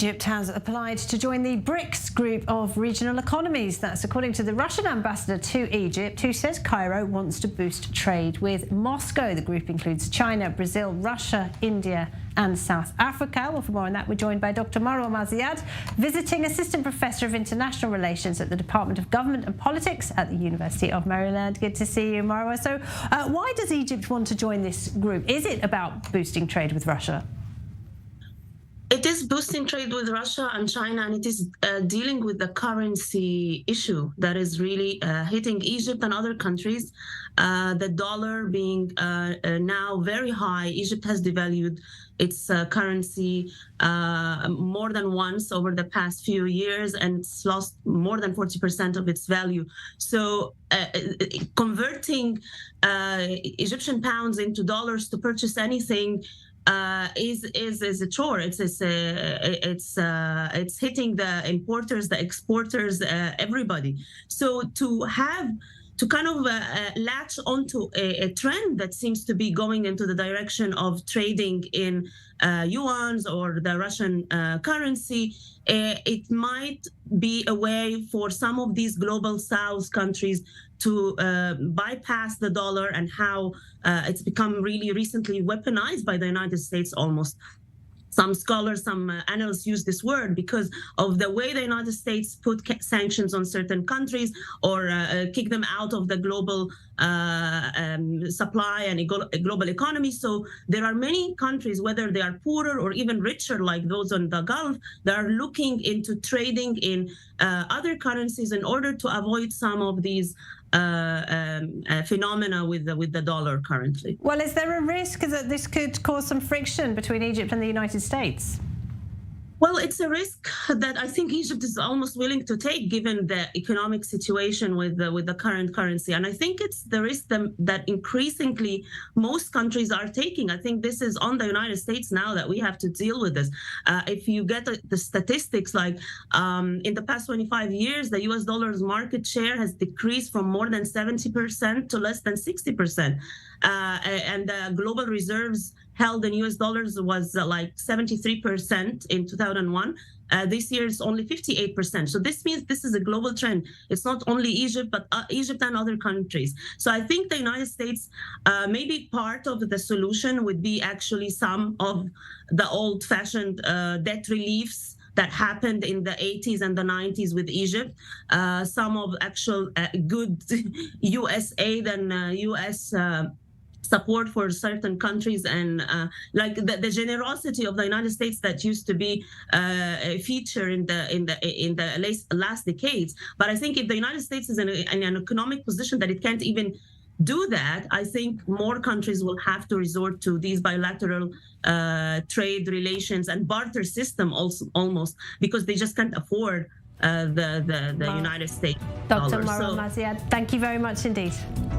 Egypt has applied to join the BRICS group of regional economies. That's according to the Russian ambassador to Egypt, who says Cairo wants to boost trade with Moscow. The group includes China, Brazil, Russia, India and South Africa. Well, for more on that, we're joined by Dr. Marwa Maziad, visiting assistant professor of international relations at the Department of Government and Politics at the University of Maryland. Good to see you, Marwa. So why does Egypt want to join this group? Is it about boosting trade with Russia? It is boosting trade with Russia and China, and it is dealing with the currency issue that is really hitting Egypt and other countries. The dollar being now very high, Egypt has devalued its currency more than once over the past few years, and it's lost more than 40% of its value. So converting Egyptian pounds into dollars to purchase anything is a chore. It's hitting the importers, the exporters, everybody. So to kind of latch onto a trend that seems to be going into the direction of trading in yuans or the Russian currency, it might be a way for some of these global South countries to bypass the dollar, and how it's become really recently weaponized by the United States almost. Some scholars, some analysts use this word because of the way the United States put sanctions on certain countries or kick them out of the global supply and global economy. So there are many countries, whether they are poorer or even richer, like those on the Gulf, that are looking into trading in other currencies in order to avoid some of these phenomena with the dollar currently. Well, is there a risk that this could cause some friction between Egypt and the United States? Well, it's a risk that I think Egypt is almost willing to take, given the economic situation with the current currency. And I think it's the risk that increasingly most countries are taking. I think this is on the United States now that we have to deal with this. If you get the statistics, like in the past 25 years, the US dollar's market share has decreased from more than 70% to less than 60%. And the global reserves held in US dollars was like 73% in 2001. This year it's only 58%. So this means this is a global trend. It's not only Egypt, but Egypt and other countries. So I think the United States, maybe part of the solution would be actually some of the old-fashioned debt reliefs that happened in the 80s and the 90s with Egypt, some of actual good US aid and US support for certain countries, and like the generosity of the United States that used to be a feature in the last decades. But I think if the United States is in an economic position that it can't even do that, I think more countries will have to resort to these bilateral trade relations and barter system also, almost, because they just can't afford the United States. Dr. Marwa Maziad, thank you very much indeed.